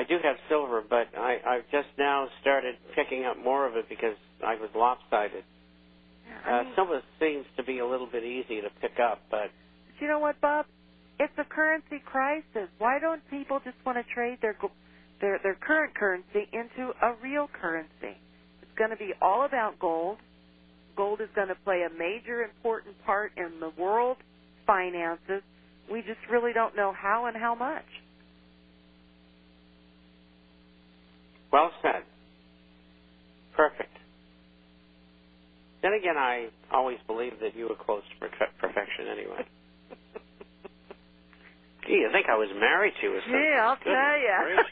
I do have silver, but I've just now started picking up more of it because I was lopsided. Silver seems to be a little bit easy to pick up, but you know what, Bob? It's a currency crisis. Why don't people just want to trade their current currency into a real currency? It's going to be all about gold. Gold is going to play a major important part in the world finances. We just really don't know how and how much. Well said. Perfect. Then again, I always believed that you were close to perfection anyway. Gee, I think I was married to you or something. Yeah, I'll tell you.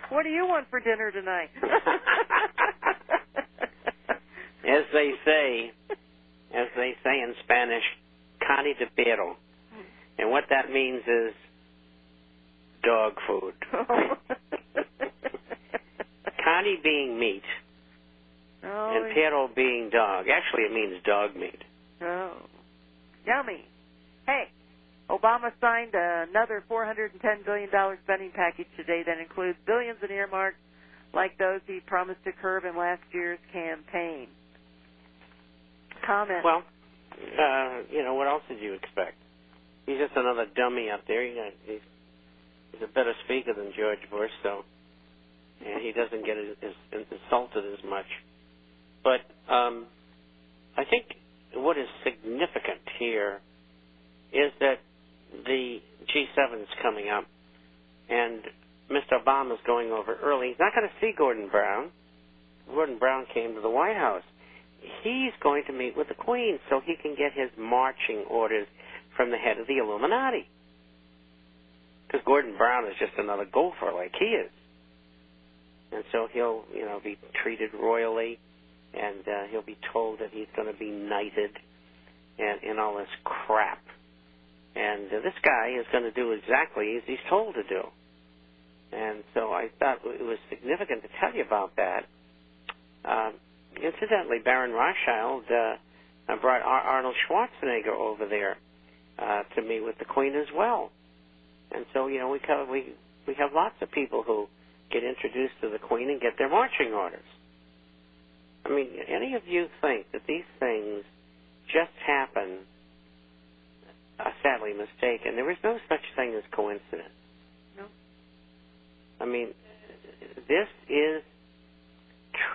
What do you want for dinner tonight? As they say in Spanish, carne de perro. And what that means is dog food. Carne being meat, and perro being dog. Actually, it means dog meat. Oh, yummy. Hey, Obama signed another $410 billion spending package today that includes billions in earmarks like those he promised to curb in last year's campaign. Comment. Well, what else did you expect? He's just another dummy up there. He's a better speaker than George Bush, and he doesn't get insulted as much. But I think what is significant here is that the G7 is coming up, and Mr. Obama's going over early. He's not going to see Gordon Brown. Gordon Brown came to the White House. He's going to meet with the Queen so he can get his marching orders from the head of the Illuminati. Because Gordon Brown is just another gopher like he is. And so he'll, be treated royally, and he'll be told that he's going to be knighted and all this crap. And this guy is going to do exactly as he's told to do. And so I thought it was significant to tell you about that. Incidentally, Baron Rothschild brought Arnold Schwarzenegger over there to meet with the Queen as well. And so, we have lots of people who get introduced to the Queen and get their marching orders. I mean, any of you think that these things just happen, sadly mistaken? There is no such thing as coincidence. No. I mean, this is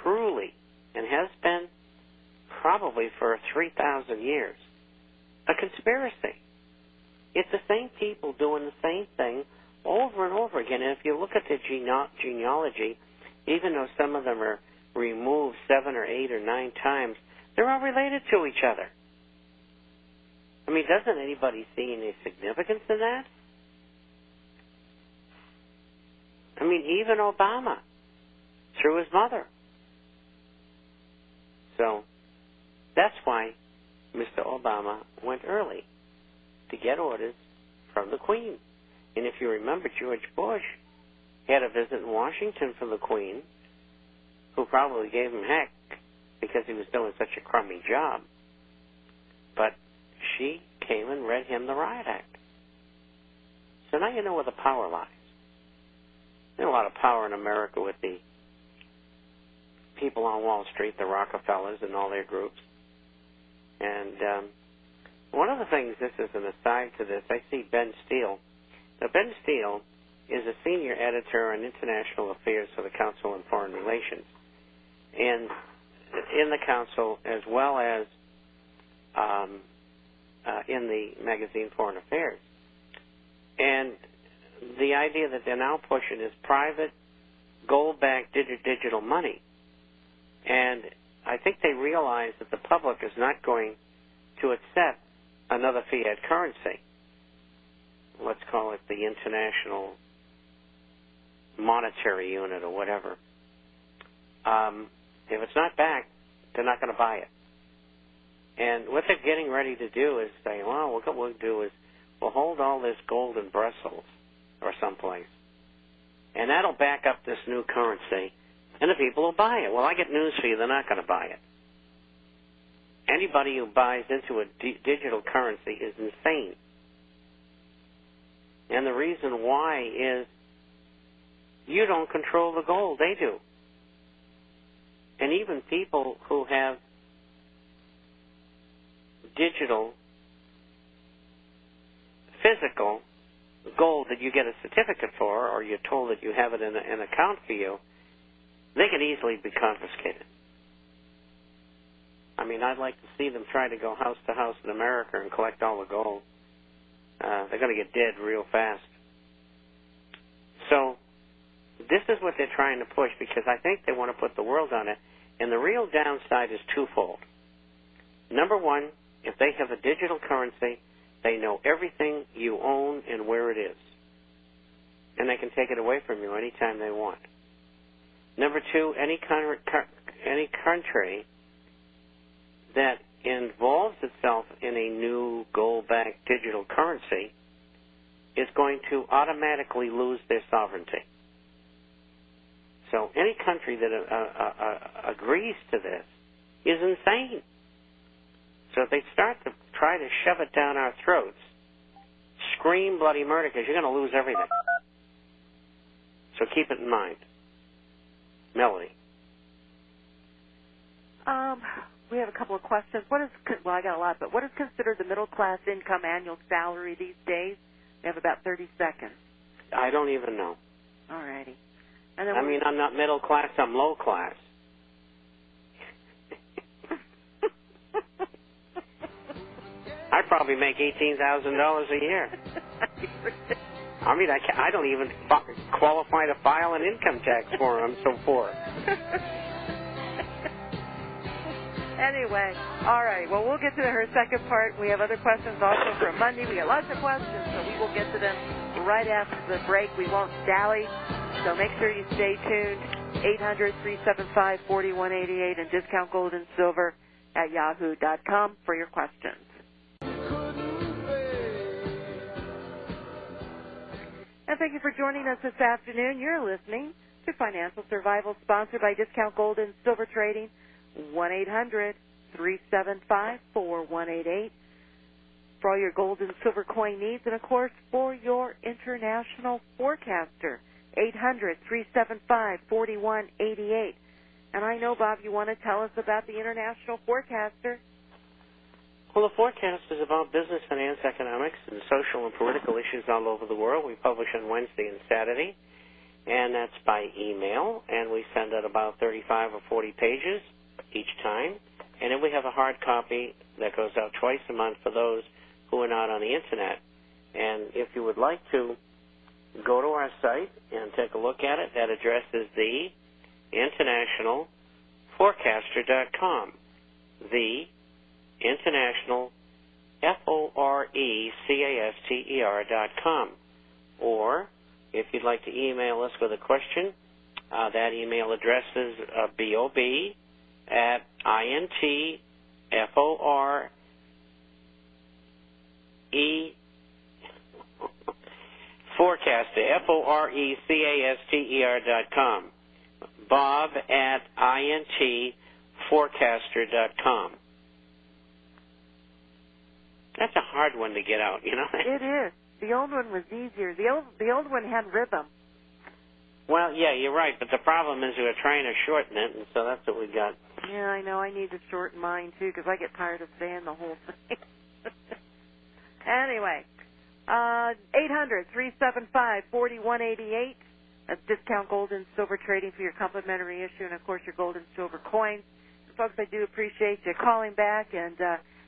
truly, and has been probably for 3,000 years, a conspiracy. It's the same people doing the same thing over and over again. And if you look at the genealogy, even though some of them are removed 7 or 8 or 9 times, they're all related to each other. I mean, doesn't anybody see any significance in that? I mean, even Obama, through his mother. So that's why Mr. Obama went early, to get orders from the Queen. And if you remember, George Bush had a visit in Washington from the Queen, who probably gave him heck because he was doing such a crummy job. But she came and read him the Riot Act. So now you know where the power lies. There's a lot of power in America with the people on Wall Street, the Rockefellers and all their groups. And one of the things, this is an aside to this, I see Ben Steele. Now, Ben Steele is a senior editor on international affairs for the Council on Foreign Relations. And in the Council, as well as in the magazine Foreign Affairs. And the idea that they're now pushing is private, gold-backed digital money. And I think they realize that the public is not going to accept another fiat currency. Let's call it the International Monetary Unit or whatever. If it's not backed, they're not going to buy it. And what they're getting ready to do is say, well, what we'll do is we'll hold all this gold in Brussels or someplace, and that'll back up this new currency, and the people will buy it. Well, I get news for you, they're not going to buy it. Anybody who buys into a digital currency is insane. And the reason why is You don't control the gold. They do. And even people who have digital, physical gold that you get a certificate for, or you're told that you have it in an account for you, they can easily be confiscated. I mean, I'd like to see them try to go house to house in America and collect all the gold. They're going to get dead real fast. So this is what they're trying to push, because I think they want to put the world on it. And the real downside is twofold. Number one, if they have a digital currency, they know everything you own and where it is. And they can take it away from you anytime they want. Number two, any country that involves itself in a new gold-backed digital currency is going to automatically lose their sovereignty. So any country that agrees to this is insane. So if they start to try to shove it down our throats, scream bloody murder, because you're going to lose everything. So keep it in mind. Melody. We have a couple of questions. I got a lot, but what is considered the middle class income annual salary these days? We have about 30 seconds. I don't even know. All righty. And then I'm not middle class, I'm low class. I probably make $18,000 a year. I mean, I don't even qualify to file an income tax form. I'm so poor. Anyway, all right. Well, we'll get to her second part. We have other questions also from Monday. We got lots of questions, so we will get to them right after the break. We won't dally, so make sure you stay tuned. 800-375-4188 and discount gold and silver at yahoo.com for your questions. And thank you for joining us this afternoon. You're listening to Financial Survival, sponsored by Discount Gold and Silver Trading, 1-800-375-4188 for all your gold and silver coin needs, and, of course, for your international forecaster, 800-375-4188. And I know, Bob, you want to tell us about the international forecaster. Well, the forecast is about business, finance, economics, and social and political issues all over the world. We publish on Wednesday and Saturday, and that's by email, and we send out about 35 or 40 pages each time. And then we have a hard copy that goes out twice a month for those who are not on the Internet. And if you would like to go to our site and take a look at it, that address is the internationalforecaster.com. The International, FORECASTER.com. Or, if you'd like to email us with a question, that email address is BOB at INTFORE forecaster, FORECASTER.com. Bob at INTforecaster.com. That's a hard one to get out, you know. It is. The old one was easier. The old one had rhythm. Well, yeah, you're right, but the problem is we're trying to shorten it, and so that's what we got. Yeah, I know. I need to shorten mine, too, because I get tired of saying the whole thing. Anyway, 800-375-4188. That's Discount Gold and Silver Trading for your complimentary issue and, of course, your gold and silver coins. And folks, I do appreciate you calling back, and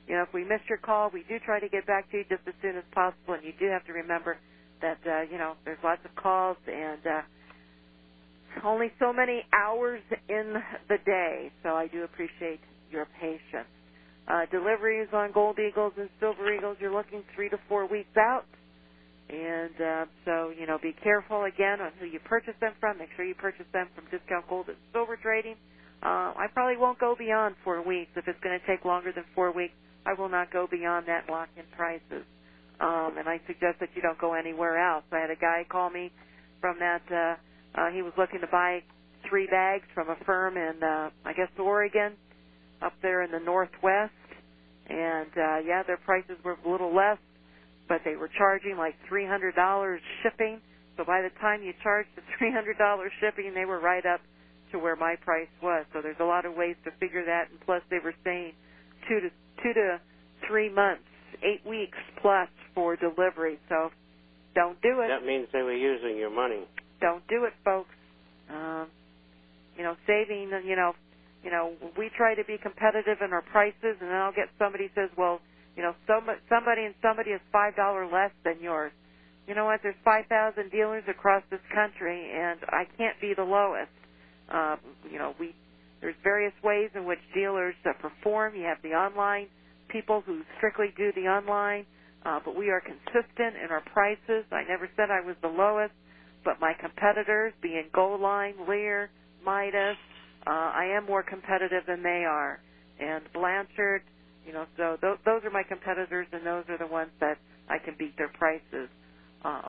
if we missed your call, we do try to get back to you just as soon as possible. And you do have to remember that, there's lots of calls and only so many hours in the day. So I do appreciate your patience. Deliveries on Gold Eagles and Silver Eagles, you're looking 3 to 4 weeks out. And so, be careful, again, on who you purchase them from. Make sure you purchase them from Discount Gold and Silver Trading. I probably won't go beyond 4 weeks. If it's going to take longer than 4 weeks, I will not go beyond that lock-in prices. And I suggest that you don't go anywhere else. I had a guy call me from that. He was looking to buy 3 bags from a firm in, Oregon, up there in the Northwest. And, their prices were a little less, but they were charging like $300 shipping. So by the time you charged the $300 shipping, they were right up to where my price was. So there's a lot of ways to figure that, and plus they were saying 2 to 3 months, 8 weeks plus for delivery. So don't do it. That means they were using your money. Don't do it, folks. Saving. We try to be competitive in our prices, and then I'll get somebody says, well, somebody is $5 less than yours. You know what? There's 5,000 dealers across this country, and I can't be the lowest. There's various ways in which dealers perform. You have the online people who strictly do the online, but we are consistent in our prices. I never said I was the lowest, but my competitors, being Goline, Lear, Midas, I am more competitive than they are. And Blanchard, so those are my competitors, and those are the ones that I can beat their prices